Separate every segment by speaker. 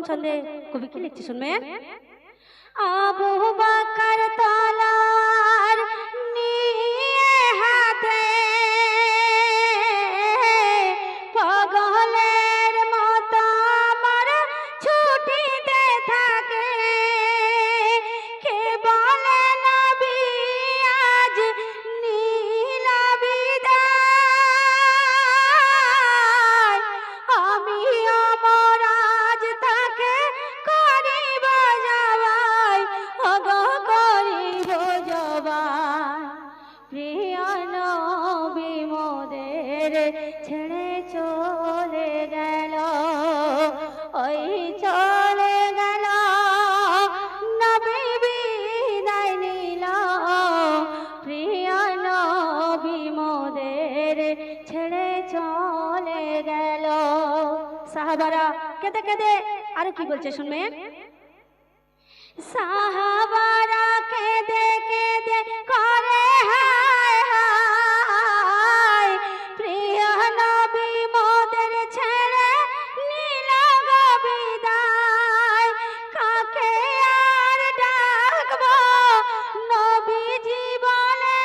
Speaker 1: ছন্দে কবি কি লিখছে শুনবেন। আবু বকর তলোয়ার নিয়ে হাতে পাগলের মতো আমার ছুটিতে থাকে। কে বলে নবী আজ নীল বিদায়, আমি অমর আজ তাকে করিব জবাই, ওগো করিব জবাই। প্রিয় নবী মোদের ছেড়ে চলে গেল, ওই চলে গেল নবী বিদায় নিল। প্রিয় নবী মোদের ছেড়ে চলে গেল। সাহাবারা কেঁদে কেঁদে আরো কি বলছে শুনবেন। সাহাবারা কেঁদে কেঁদে করে হায় হায়, প্রিয় নবী মোদের ছেড়ে নিল গো বিদায়। কাকে আর ডাকবো নবীজি বলে,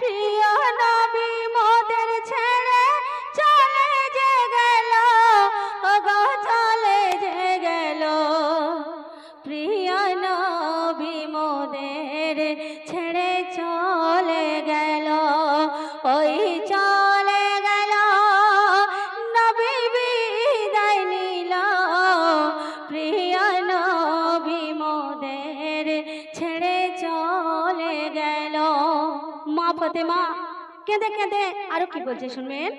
Speaker 1: প্রিয় নবী মোদের ছেড়ে চলে যে গেল, ওগো চলে যে গেল। প্রিয় নবী মোদের ছেড়ে চলে গেল, ওই চলে গেল নবী বিদায় নিল। প্রিয় নবী মোদের ছেড়ে চলে গেল। মা ফাতেমা কেঁদে কেঁদে আরো কি বলছে শুনবেন।